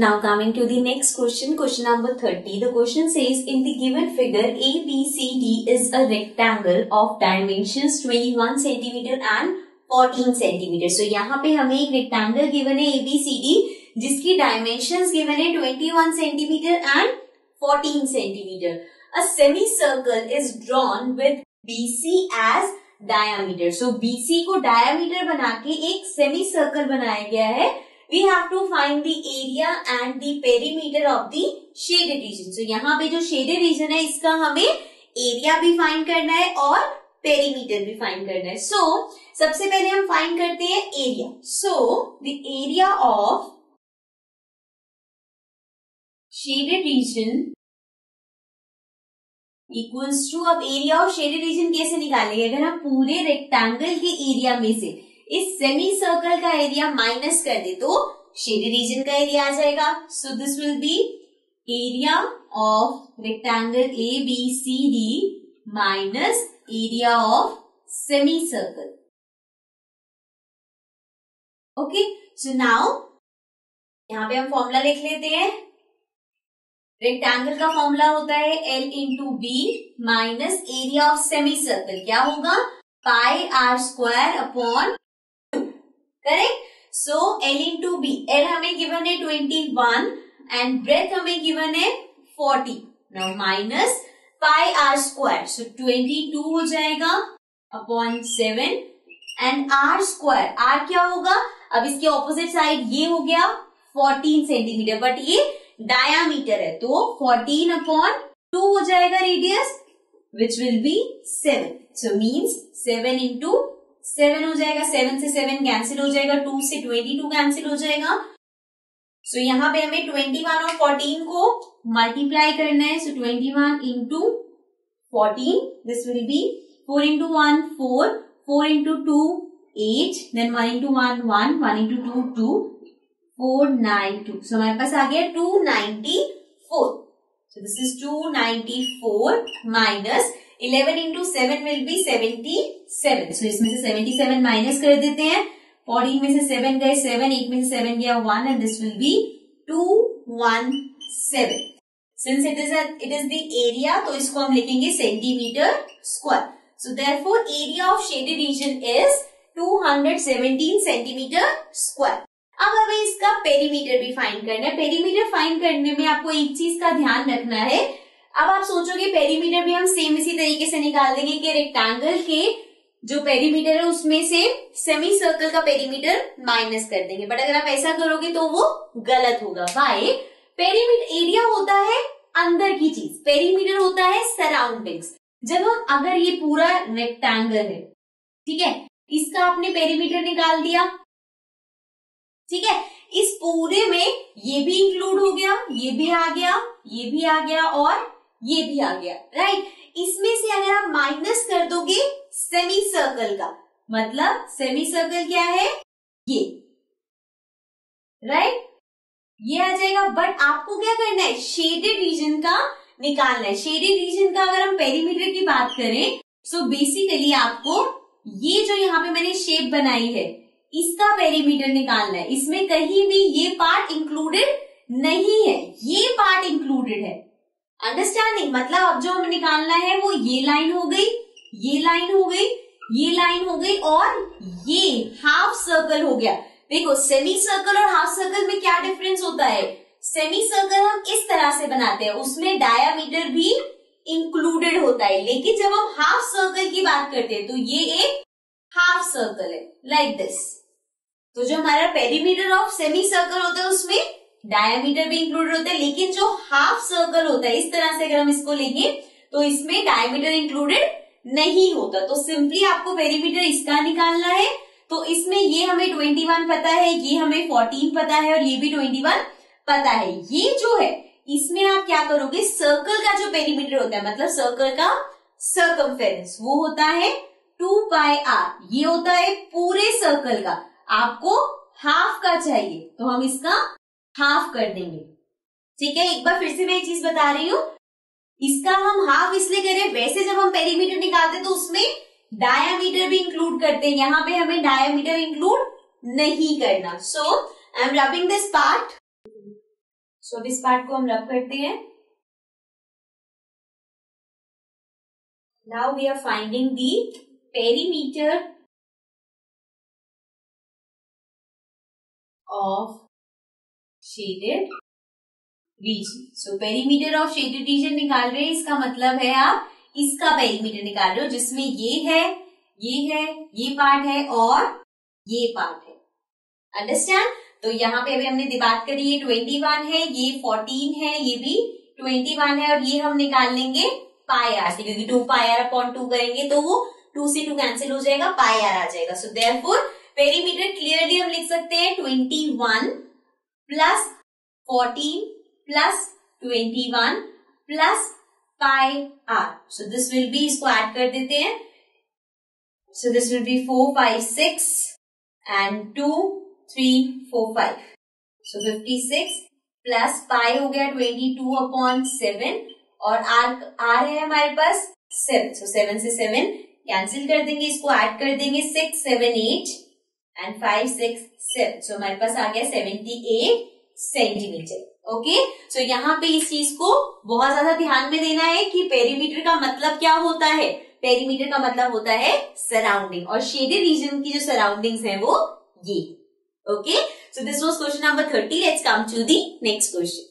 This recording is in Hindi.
Now coming to the next question, question number 30. The question says, in the given figure, ABCD is a rectangle of dimensions 21 cm and 14 cm. So यहाँ पे हमें एक rectangle given है ABCD जिसकी dimensions given है 21 cm and 14 cm. A semicircle is drawn with BC as diameter. So BC को diameter बना के एक semicircle बनाया गया है. We have to find the area and the perimeter of the shaded region. So यहाँ पे जो shaded region है इसका हमें area भी find करना है और perimeter भी find करना है. So सबसे पहले हम find करते हैं area. So the area of shaded region equals to, अब area of shaded region कैसे निकालेंगे? अगर हम पूरे rectangle के area में से इस सेमी सर्कल का एरिया माइनस कर दे तो शेडेड रीजन का एरिया आ जाएगा. So this will be area of rectangle A B C D minus area of semi circle. Okay, so now यहां पे हम फॉर्मूला लिख लेते हैं. रेक्टेंगल का फॉर्मूला होता है L into B minus area of semi circle. क्या होगा? Pi R square upon, correct. So L into B, L हमें गिवन है 21 एंड ब्रेथ हमें गिवन है 40. Now minus pi R square, so 22 हो जाएगा upon 7 and R square. R क्या होगा? अब इसके ऑपोजिट साइड ये हो गया 14 सेंटीमीटर, बट ये डायामीटर है तो 14 अपॉन 2 हो जाएगा radius, which will be 7. So means 7 into 7 हो जाएगा. 7 से 7 कैंसिल हो जाएगा, 2 से 22 कैंसिल हो जाएगा. सो यहाँ पे हमें 21 और 14 को मल्टीप्लाई करना है. So 21 into 14, this will be 4 into 1 4, 4 into 2 8, then 1 into 1 1, 1 into 2 2, 4 9 2. So हमारे पास आ गया 294. So this is 294 minus 11 into 7 will be 77. So इसमें से 77 माइनस कर देते हैं. 14 में से 7 गए 7, 8 में से 7 गया 1 and this will B 217. Since it is the area तो इसको हम लिखेंगे centimetre square. So therefore area of shaded reason is 217 centimetre square. अब हमें इसका पेरीमीटर भी फाइंड करना है. पेरीमीटर फाइंड करने में आपको एक चीज का ध्यान रखना है. अब आप सोचोगे पेरीमीटर भी हम सेम इसी तरीके से निकाल देंगे कि रेक्टेंगल के जो पेरीमीटर है उसमें से सेमी सर्कल का पेरीमीटर माइनस कर देंगे, बट अगर आप ऐसा करोगे तो वो गलत होगा. व्हाई? पेरीमीटर एरिया होता है अंदर की चीज, पेरीमीटर होता है सराउंडिंग्स. जब हम, अगर ये पूरा रेक्टेंगल है, ठीक है, इसका आपने पेरीमीटर निकाल दिया, ठीक है, इस पूरे में ये भी इंक्लूड हो गया, ये भी आ गया, ये भी आ गया और ये भी आ गया, राइट. इसमें से अगर आप माइनस कर दोगे सेमी सर्कल का, मतलब सेमी सर्कल क्या है? ये, राइट, ये आ जाएगा. बट आपको क्या करना है? शेडेड रीजन का निकालना है. शेडेड रीजन का अगर हम पेरीमीटर की बात करें सो बेसिकली आपको ये जो यहाँ पे मैंने शेप बनाई है इसका पेरीमीटर निकालना है. इसमें कहीं भी ये पार्ट इंक्लूडेड नहीं है, ये पार्ट इंक्लूडेड है. अंडरस्टैंडिंग? मतलब अब जो हमें निकालना है वो ये लाइन हो गई, ये लाइन हो गई, ये लाइन हो गई और ये हाफ सर्कल हो गया. देखो सेमी सर्कल और हाफ सर्कल में क्या डिफरेंस होता है? सेमी सर्कल हम इस तरह से बनाते हैं, उसमें डायामीटर भी इंक्लूडेड होता है, लेकिन जब हम हाफ सर्कल की बात करते हैं तो ये एक हाफ सर्कल है, लाइक दिस. तो जो हमारा पेरीमीटर ऑफ सेमी सर्कल होता है उसमें डायामीटर भी इंक्लूडेड होता है, लेकिन जो हाफ सर्कल होता है इस तरह से अगर हम इसको लेंगे तो इसमें डायामीटर इंक्लूडेड नहीं होता. तो सिंपली आपको पेरीमीटर इसका निकालना है. तो इसमें ये हमें 21 पता है, ये हमें 14 पता है और ये भी 21 पता है. ये जो है इसमें आप क्या करोगे? सर्कल का जो पेरीमीटर होता है, मतलब सर्कल का सर्कमफेरेंस, वो होता है 2 पाई आर. ये होता है पूरे सर्कल का. आपको हाफ का चाहिए तो हम इसका हाफ कर देंगे. ठीक है, एक बार फिर से मैं एक चीज बता रही हूँ, इसका हम हाफ इसलिए करें, वैसे जब हम पेरीमीटर निकालते हैं तो उसमें डायामीटर भी इंक्लूड करते हैं, यहाँ पे हमें डायामीटर इंक्लूड नहीं करना. So I am rubbing this part. अब इस पार्ट को हम रब करते हैं. Now we are finding the perimeter of shaded region. So perimeter of shaded region निकाल रहे हैं. इसका मतलब है आप इसका पेरीमीटर निकाल रहे हो जिसमें ये है, ये पार्ट है और ये पार्ट है. अंडरस्टैंड? तो यहाँ पे अभी हमने बात करी, ये 21 है, ये 14 है, ये भी 21 है और ये हम निकाल लेंगे पाई आर से, क्योंकि 2 पाई आर अपॉन 2 करेंगे तो वो 2 से 2 कैंसिल हो जाएगा, पाई आर आ जाएगा. सो देयरफॉर पेरीमीटर क्लियरली हम लिख सकते हैं 21 plus 14 plus 21 plus pi R. So this will be, इसको ऐड कर देते हैं. So this will be 4, 5, 6 and 2, 3, 4, 5. So 56 plus pi हो गया 22/7 और आर है हमारे पास 7. सो 7 से 7 कैंसिल कर देंगे, इसको ऐड कर देंगे 6, 7, 8 एंड 5, 6, 7. सो हमारे पास आ गया 78 सेंटीमीटर. ओके, सो यहाँ पे इस चीज को बहुत ज्यादा ध्यान में देना है कि पेरीमीटर का मतलब क्या होता है. पेरीमीटर का मतलब होता है सराउंडिंग, और शेडेड रीजन की जो सराउंडिंग्स है वो ये. Okay, so this was question number 30. Let's come to the next question.